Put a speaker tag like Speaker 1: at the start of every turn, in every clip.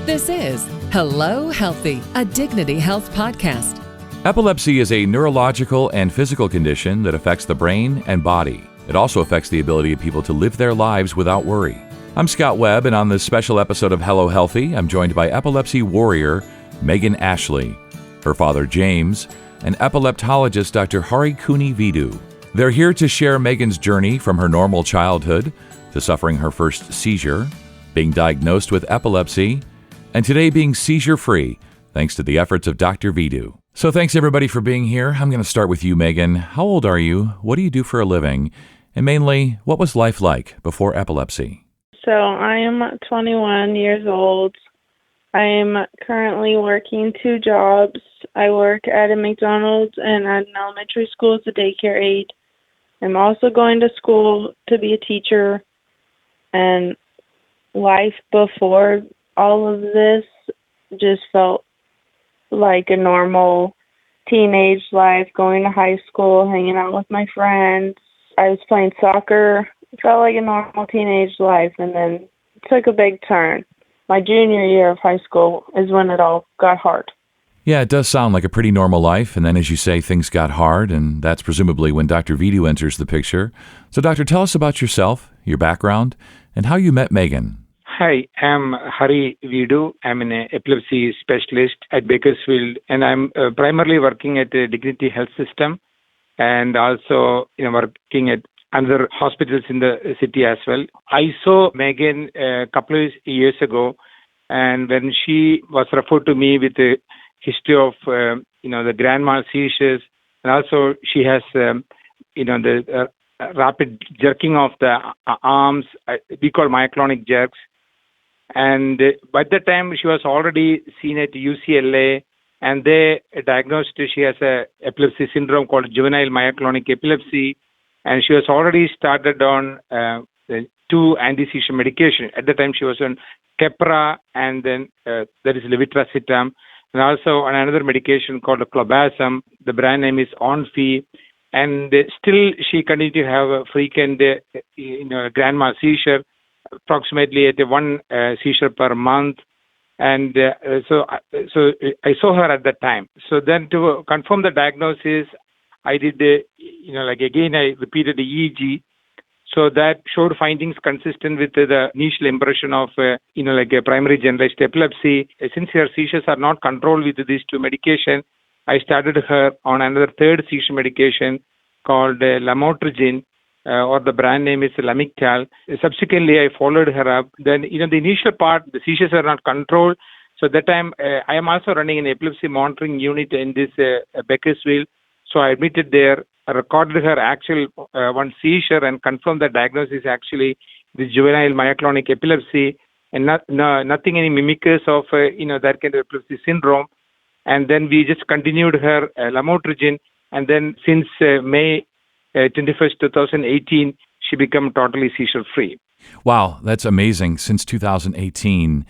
Speaker 1: This is Hello Healthy, a Dignity Health podcast.
Speaker 2: Epilepsy is a neurological and physical condition that affects the brain and body. It also affects the ability of people to live their lives without worry. I'm Scott Webb, and on this special episode of Hello Healthy, I'm joined by epilepsy warrior Megan Ashley, her father James, and epileptologist Dr. Hari Kuni Vidu. They're here to share Megan's journey from her normal childhood to suffering her first seizure, being diagnosed with epilepsy, and today being seizure-free, thanks to the efforts of Dr. Vidu. So thanks everybody for being here. I'm going to start with you, Megan. How old are you? What do you do for a living? And mainly, what was life like before epilepsy?
Speaker 3: So I am 21 years old. I am currently working 2 jobs. I work at a McDonald's and at an elementary school as a daycare aide. I'm also going to school to be a teacher. And life before all of this just felt like a normal teenage life, going to high school, hanging out with my friends. I was playing soccer. It felt like a normal teenage life, and then it took a big turn. My junior year of high school is when it all got hard.
Speaker 2: Yeah, it does sound like a pretty normal life, and then as you say, things got hard, and that's presumably when Dr. Vidu enters the picture. So Doctor, tell us about yourself, your background, and how you met Megan.
Speaker 4: Hi, I'm Hari Vidu. I'm an epilepsy specialist at Bakersfield, and I'm primarily working at the Dignity Health System and also working at other hospitals in the city as well. I saw Megan a couple of years ago, and when she was referred to me with a history of the grand mal seizures, and also she has the rapid jerking of the arms, we call myoclonic jerks. And by that time, she was already seen at UCLA, and they diagnosed she has a epilepsy syndrome called juvenile myoclonic epilepsy, and she was already started on 2 anti-seizure medication. At the time, she was on Keppra, and then there is levetiracetam, and also on another medication called clobazam. The brand name is Onfi, and still she continued to have a frequent grand mal seizure, approximately at 1 seizure per month, and so I saw her at that time. So then to confirm the diagnosis, I did again I repeated the EEG, so that showed findings consistent with the initial impression of a primary generalized epilepsy. Since her seizures are not controlled with these 2 medications, I started her on another 3rd seizure medication called lamotrigine, or the brand name is Lamictal. Subsequently, I followed her up. Then, the initial part, the seizures are not controlled. So that time, I am also running an epilepsy monitoring unit in this Bakersfield. So I admitted there, I recorded her actual 1 seizure and confirmed the diagnosis actually the juvenile myoclonic epilepsy, and nothing any mimickers of that kind of epilepsy syndrome. And then we just continued her lamotrigine, and then since May 21st, 2018, she became totally seizure-free.
Speaker 2: Wow, that's amazing, since 2018.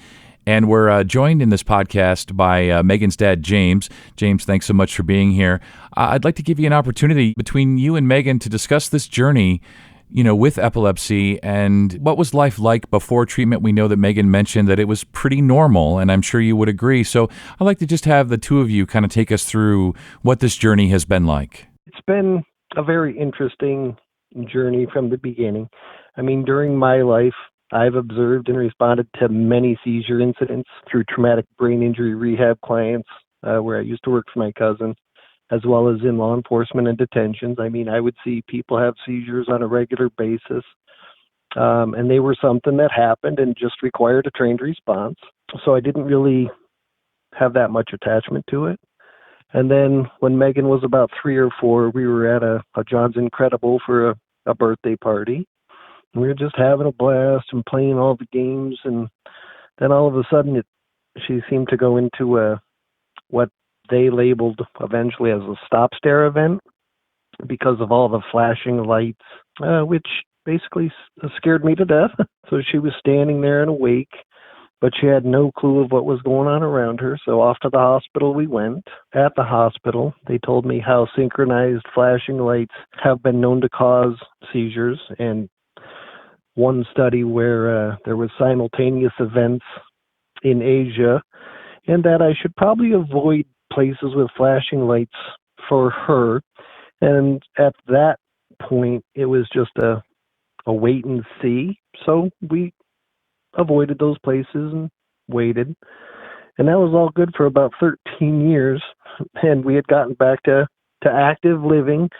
Speaker 2: And we're joined in this podcast by Megan's dad, James. James, thanks so much for being here. I'd like to give you an opportunity between you and Megan to discuss this journey, with epilepsy, and what was life like before treatment. We know that Megan mentioned that it was pretty normal, and I'm sure you would agree. So I'd like to just have the 2 of you kind of take us through what this journey has been like.
Speaker 5: It's been a very interesting journey from the beginning. I mean, during my life, I've observed and responded to many seizure incidents through traumatic brain injury rehab clients, where I used to work for my cousin, as well as in law enforcement and detentions. I mean, I would see people have seizures on a regular basis, and they were something that happened and just required a trained response. So I didn't really have that much attachment to it. And then when Megan was about 3 or 4, we were at a John's Incredible for a birthday party. And we were just having a blast and playing all the games. And then all of a sudden, she seemed to go into what they labeled eventually as a stop stare event because of all the flashing lights, which basically scared me to death. So she was standing there and awake, but she had no clue of what was going on around her. So off to the hospital we went. At the hospital, they told me how synchronized flashing lights have been known to cause seizures, and one study where there was simultaneous events in Asia, and that I should probably avoid places with flashing lights for her. And at that point, it was just a wait and see. So we avoided those places and waited. And that was all good for about 13 years. And we had gotten back to active living.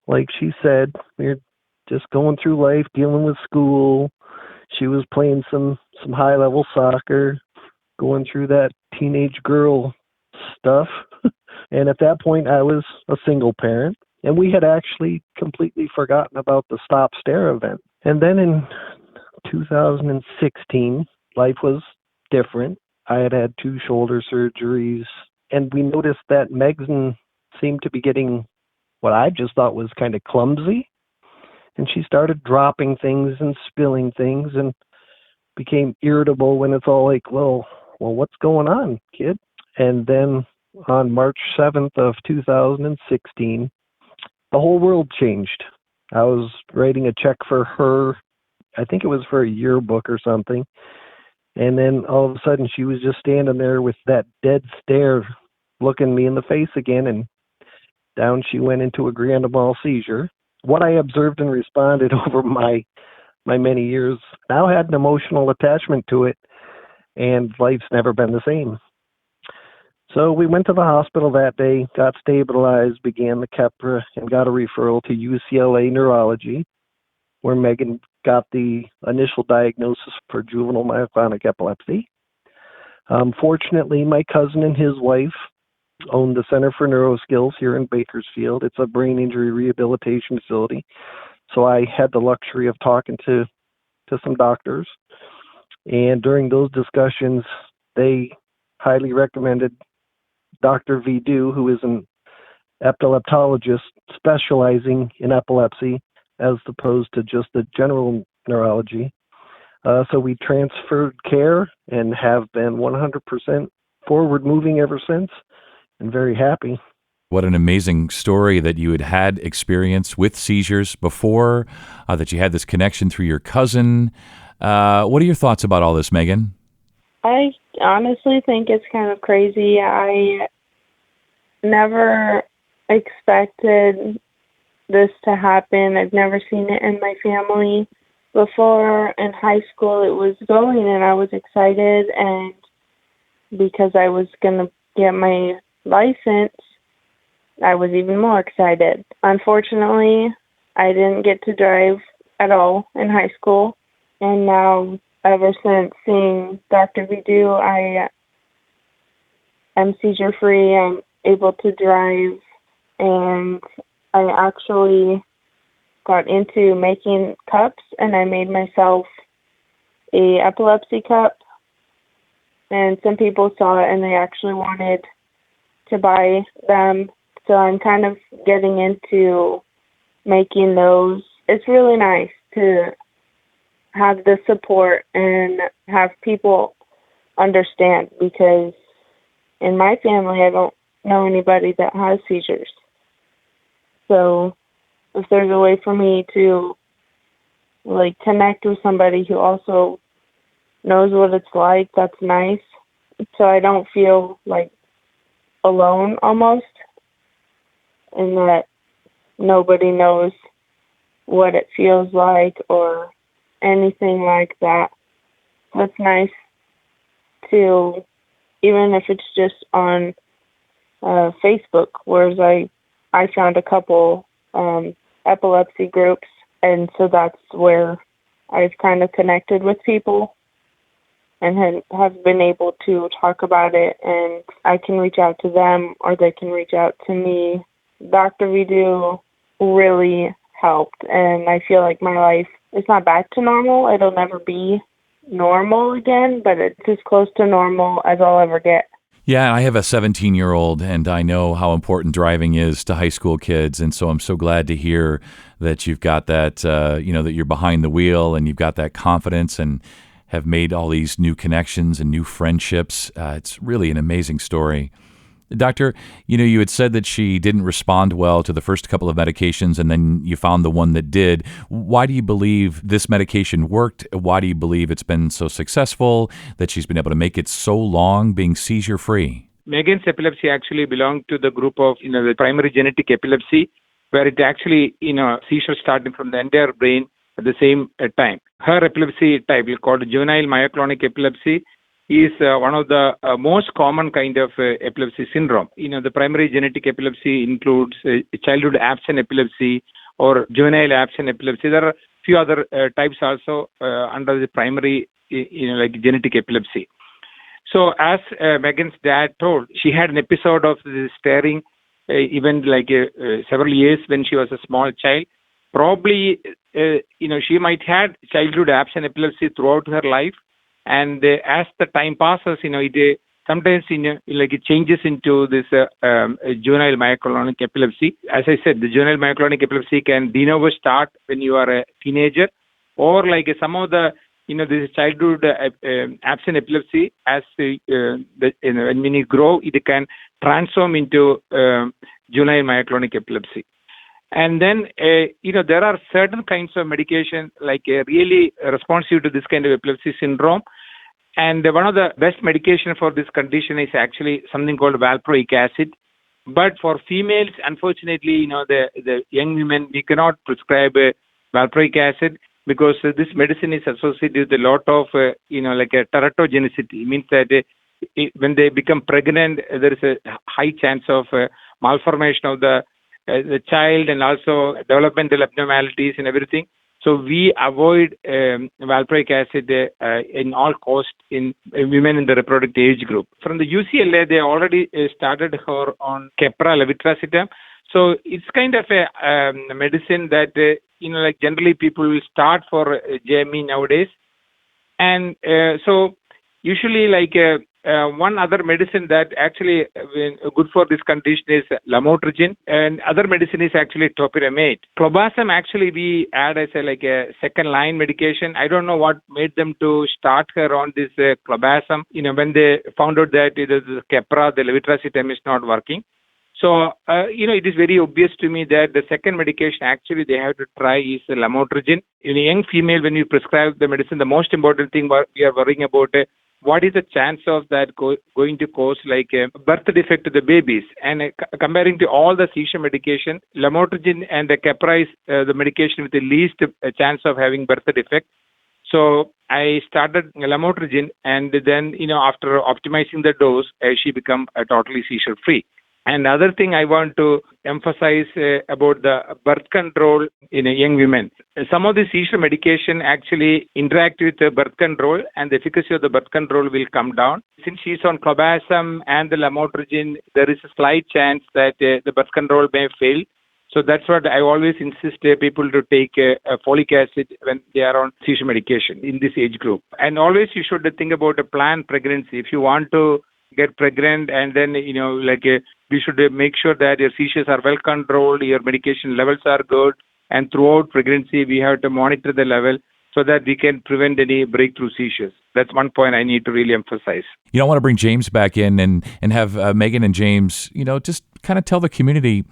Speaker 5: Like she said, we were just going through life, dealing with school. She was playing some high-level soccer, going through that teenage girl stuff. And at that point, I was a single parent. And we had actually completely forgotten about the Stop Stare event. And then in 2016, life was different. I had 2 shoulder surgeries, and we noticed that Megan seemed to be getting what I just thought was kind of clumsy. And she started dropping things and spilling things and became irritable when it's all like, well, what's going on, kid? And then on March 7th of 2016, the whole world changed. I was writing a check for her. I think it was for a yearbook or something. And then all of a sudden she was just standing there with that dead stare looking me in the face again, and down she went into a grand mal seizure. What I observed and responded over my many years now had an emotional attachment to it, and life's never been the same. So we went to the hospital that day, got stabilized, began the Keppra, and got a referral to UCLA Neurology, where Megan got the initial diagnosis for juvenile myoclonic epilepsy. Fortunately, my cousin and his wife own the Center for Neuroskills here in Bakersfield. It's a brain injury rehabilitation facility. So I had the luxury of talking to some doctors. And during those discussions, they highly recommended Dr. Vidu, who is an epileptologist specializing in epilepsy, as opposed to just the general neurology. So we transferred care and have been 100% forward moving ever since, and very happy.
Speaker 2: What an amazing story that you had experience with seizures before, that you had this connection through your cousin. What are your thoughts about all this, Megan?
Speaker 3: I honestly think it's kind of crazy. I never expected this to happen. I've never seen it in my family before. In high school, it was going, and I was excited, and because I was going to get my license, I was even more excited. Unfortunately, I didn't get to drive at all in high school, and now, ever since seeing Dr. Vidu, I am seizure-free. I'm able to drive, and I actually got into making cups, and I made myself a epilepsy cup, and some people saw it and they actually wanted to buy them. So I'm kind of getting into making those. It's really nice to have the support and have people understand, because in my family I don't know anybody that has seizures. So if there's a way for me to connect with somebody who also knows what it's like, that's nice. So I don't feel alone almost, and that nobody knows what it feels like or anything like that. That's nice to, even if it's just on Facebook, whereas I found a couple epilepsy groups, and so that's where I've kind of connected with people and have been able to talk about it, and I can reach out to them or they can reach out to me. Dr. Vidu really helped, and I feel like my life is not back to normal. It'll never be normal again, but it's as close to normal as I'll ever get.
Speaker 2: Yeah, I have a 17-year-old, and I know how important driving is to high school kids, and so I'm so glad to hear that you've got that, that you're behind the wheel and you've got that confidence and have made all these new connections and new friendships. It's really an amazing story. Doctor, you had said that she didn't respond well to the first couple of medications, and then you found the one that did. Why do you believe this medication worked? Why do you believe it's been so successful that she's been able to make it so long being seizure-free?
Speaker 4: Megan's epilepsy actually belonged to the group of, the primary genetic epilepsy, where it actually, seizures starting from the entire brain at the same time. Her epilepsy type, called juvenile myoclonic epilepsy, is one of the most common kind of epilepsy syndrome. The primary genetic epilepsy includes childhood absent epilepsy or juvenile absent epilepsy. There are few other types also under the primary, like genetic epilepsy. So as Megan's dad told, she had an episode of this staring event like several years when she was a small child. Probably, she might had childhood absent epilepsy throughout her life. And as the time passes, it sometimes it changes into this juvenile myoclonic epilepsy. As I said, the juvenile myoclonic epilepsy can de novo start when you are a teenager, or like some of the this childhood absent epilepsy. As when you grow, it can transform into juvenile myoclonic epilepsy. And then, there are certain kinds of medication really responsive to this kind of epilepsy syndrome. And one of the best medication for this condition is actually something called valproic acid. But for females, unfortunately, the young women, we cannot prescribe valproic acid because this medicine is associated with a lot of, a teratogenicity. It means that when they become pregnant, there is a high chance of malformation of the child and also developmental abnormalities and everything. So we avoid valproic acid in all cost in women in the reproductive age group. From the UCLA, they already started her on Keppra levetiracetam. So it's kind of a medicine that, generally people will start for JME nowadays. And so usually one other medicine that actually good for this condition is lamotrigine, and other medicine is actually topiramate. Clobazam actually we add as a second line medication. I don't know what made them to start her on this clobazam. When they found out that the Keppra, the levetiracetam is not working. So, it is very obvious to me that the second medication actually they have to try is lamotrigine. In a young female, when you prescribe the medicine, the most important thing we are worrying about what is the chance of that going to cause a birth defect to the babies. And comparing to all the seizure medication, lamotrigine and the Keppra is the medication with the least chance of having birth defect. So I started lamotrigine, and then, after optimizing the dose, she become totally seizure free. And other thing I want to emphasize about the birth control in young women. Some of the seizure medication actually interact with the birth control, and the efficacy of the birth control will come down. Since she's on clobazam and the lamotrigine, there is a slight chance that the birth control may fail. So that's what I always insist people to take folic acid when they are on seizure medication in this age group. And always you should think about a planned pregnancy. If you want to get pregnant, and then we should make sure that your seizures are well controlled, your medication levels are good, and throughout pregnancy we have to monitor the level so that we can prevent any breakthrough seizures. That's one point I need to really emphasize.
Speaker 2: I want to bring James back in and have Megan and James, just kind of tell the community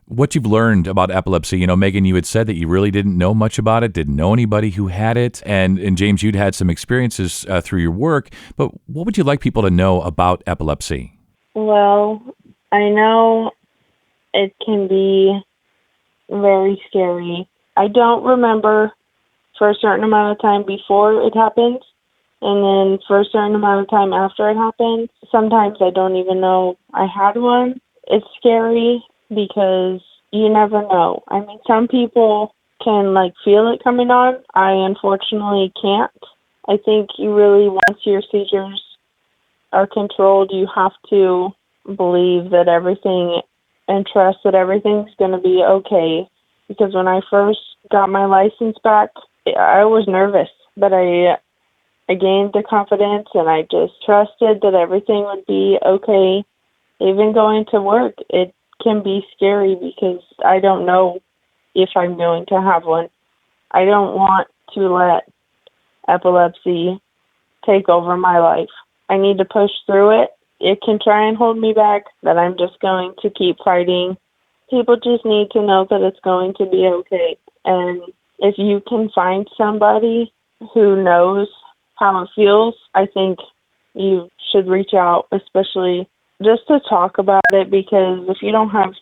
Speaker 2: what you've learned about epilepsy. Megan, you had said that you really didn't know much about it, didn't know anybody who had it. And James, you'd had some experiences through your work. But what would you like people to know about epilepsy?
Speaker 3: Well, I know it can be very scary. I don't remember for a certain amount of time before it happened, and then for a certain amount of time after it happened. Sometimes I don't even know I had one. It's scary because you never know. I mean, some people can feel it coming on. I unfortunately can't. I think you really, once your seizures are controlled, you have to believe that everything and trust that everything's going to be okay. Because when I first got my license back, I was nervous, but I gained the confidence, and I just trusted that everything would be okay. Even going to work, it can be scary because I don't know if I'm going to have one. I don't want to let epilepsy take over my life. I need to push through it it can try and hold me back, that I'm just going to keep fighting. People just need to know that it's going to be okay. And if you can find somebody who knows how it feels, I think you should reach out, especially just to talk about it, because if you don't have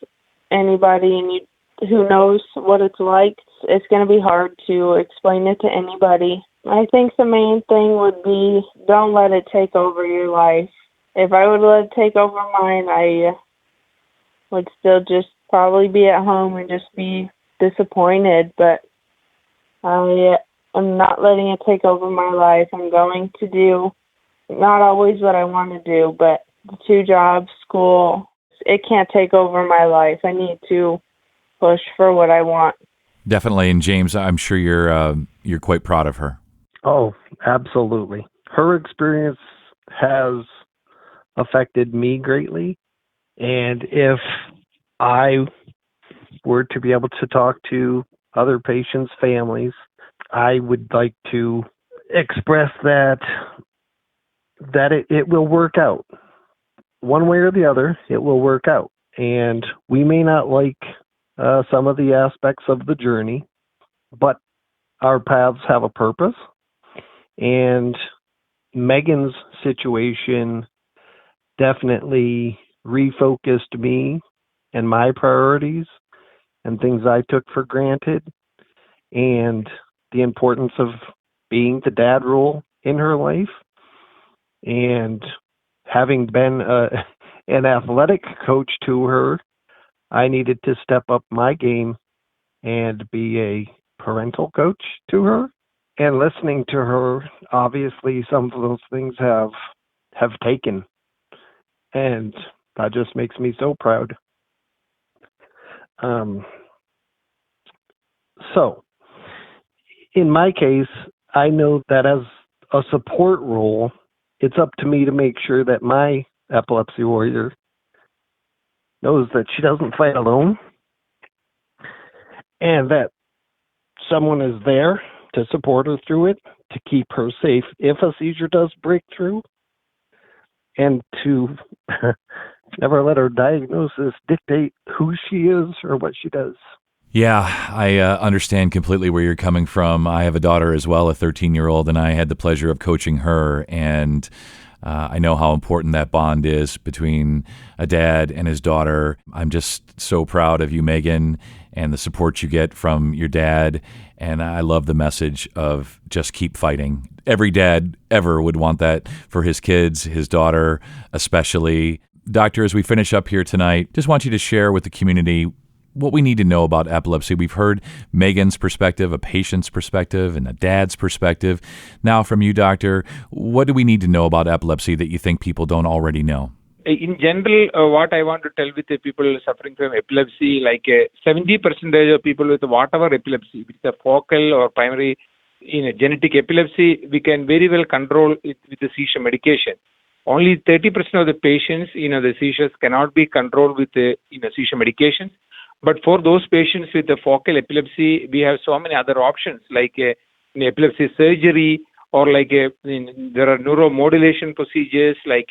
Speaker 3: anybody who knows what it's like, it's going to be hard to explain it to anybody. I think the main thing would be don't let it take over your life. If I would let it take over mine, I would still just probably be at home and just be disappointed, but I am not letting it take over my life. I'm going to do not always what I want to do, but the 2 jobs, school, it can't take over my life. I need to push for what I want.
Speaker 2: Definitely, and James, I'm sure you're quite proud of her.
Speaker 5: Oh, absolutely. Her experience has affected me greatly, and if I were to be able to talk to other patients' families, I would like to express that it will work out. One way or the other, it will work out. And we may not like some of the aspects of the journey, but our paths have a purpose. And Megan's situation definitely refocused me and my priorities and things I took for granted, and the importance of being the dad role in her life. And having been an athletic coach to her, I needed to step up my game and be a parental coach to her. And listening to her, obviously some of those things have taken. And that just makes me so proud. So, in my case, I know that as a support role, it's up to me to make sure that my epilepsy warrior knows that she doesn't fight alone and that someone is there to support her through it, to keep her safe if a seizure does break through, and to never let her diagnosis dictate who she is or what she does.
Speaker 2: Yeah, I understand completely where you're coming from. I have a daughter as well, a 13-year-old, and I had the pleasure of coaching her, and I know how important that bond is between a dad and his daughter. I'm just so proud of you, Megan, and the support you get from your dad, and I love the message of just keep fighting. Every dad ever would want that for his kids, his daughter especially. Doctor, as we finish up here tonight, just want you to share with the community what we need to know about epilepsy. We've heard Megan's perspective, a patient's perspective, and a dad's perspective. Now from you, doctor, what do we need to know about epilepsy that you think people don't already know?
Speaker 4: In general, what I want to tell with the people suffering from epilepsy, like 70% of people with whatever epilepsy, if it's a focal or primary genetic epilepsy, we can very well control it with the seizure medication. Only 30% of the patients, the seizures cannot be controlled with the seizure medications. But for those patients with the focal epilepsy, we have so many other options like epilepsy surgery, or there are neuromodulation procedures like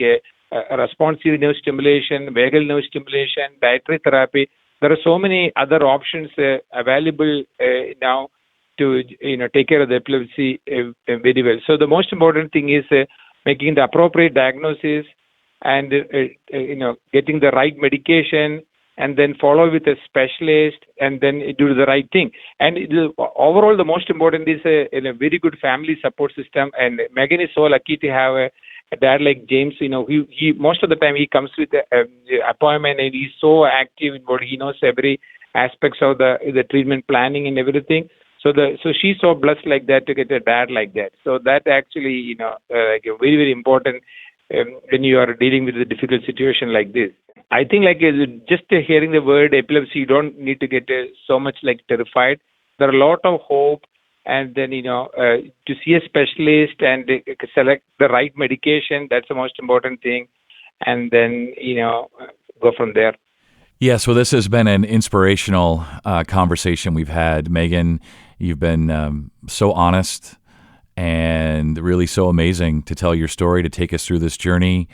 Speaker 4: responsive nerve stimulation, vagal nerve stimulation, dietary therapy. There are so many other options available now to take care of the epilepsy very well. So the most important thing is making the appropriate diagnosis and getting the right medication, and then follow with a specialist, and then do the right thing. And overall, the most important is a very good family support system. And Megan is so lucky to have a dad like James. He most of the time he comes with an appointment, and he's so active in what he knows every aspects of the treatment planning and everything. So she's so blessed like that to get a dad like that. So that actually like a very, very important when you are dealing with a difficult situation like this. I think just hearing the word epilepsy, you don't need to get so much terrified. There are a lot of hope, and then to see a specialist and select the right medication. That's the most important thing, and then go from there.
Speaker 2: Yeah, so this has been an inspirational conversation we've had. Megan, you've been so honest and really so amazing to tell your story, to take us through this journey.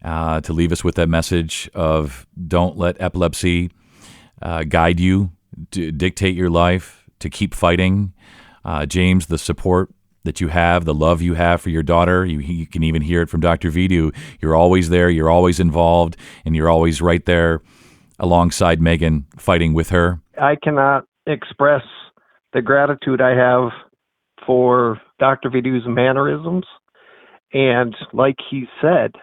Speaker 2: to leave us with that message of don't let epilepsy guide you, to dictate your life, to keep fighting. James, the support that you have, the love you have for your daughter, you can even hear it from Dr. Vidu. You're always there, you're always involved, and you're always right there alongside Megan, fighting with her.
Speaker 5: I cannot express the gratitude I have for Dr. Vidu's mannerisms. And like he said,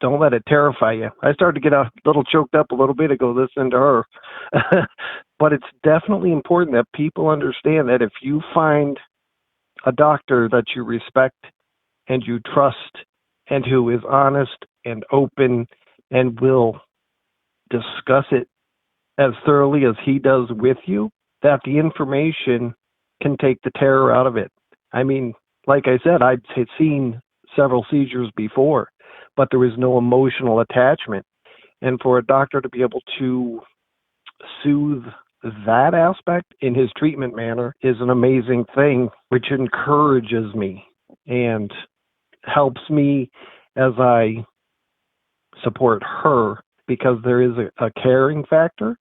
Speaker 5: don't let it terrify you. I started to get a little choked up a little bit ago listening to her. But it's definitely important that people understand that if you find a doctor that you respect and you trust and who is honest and open and will discuss it as thoroughly as he does with you, that the information can take the terror out of it. I mean, like I said, I'd seen several seizures before, but there was no emotional attachment. And for a doctor to be able to soothe that aspect in his treatment manner is an amazing thing, which encourages me and helps me as I support her, because there is a caring factor,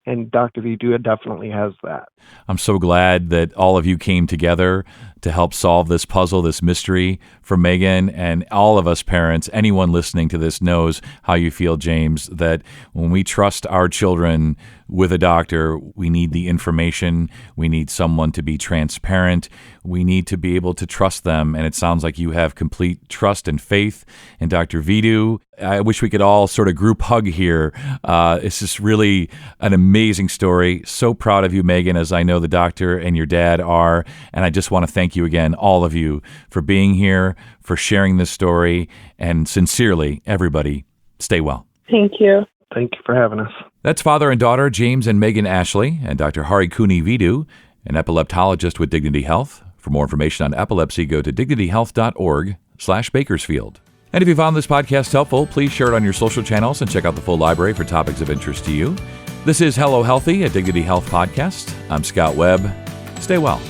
Speaker 5: and Dr. Vidu definitely has that.
Speaker 2: I'm so glad that all of you came together to help solve this puzzle, this mystery for Megan, and all of us parents. Anyone listening to this knows how you feel, James, that when we trust our children with a doctor, we need the information. We need someone to be transparent. We need to be able to trust them. And it sounds like you have complete trust and faith in Dr. Vidu. I wish we could all sort of group hug here. It's just really an amazing story. So proud of you, Megan, as I know the doctor and your dad are. And I just want to thank you again, all of you, for being here, for sharing this story. And sincerely, everybody, stay well.
Speaker 3: Thank you.
Speaker 5: Thank you for having us.
Speaker 2: That's father and daughter James and Megan Ashley and Dr. Hari Cooney Vidu, an epileptologist with Dignity Health. For more information on epilepsy, go to dignityhealth.org/Bakersfield. And if you found this podcast helpful, please share it on your social channels and check out the full library for topics of interest to you. This is Hello Healthy, a Dignity Health podcast. I'm Scott Webb. Stay well.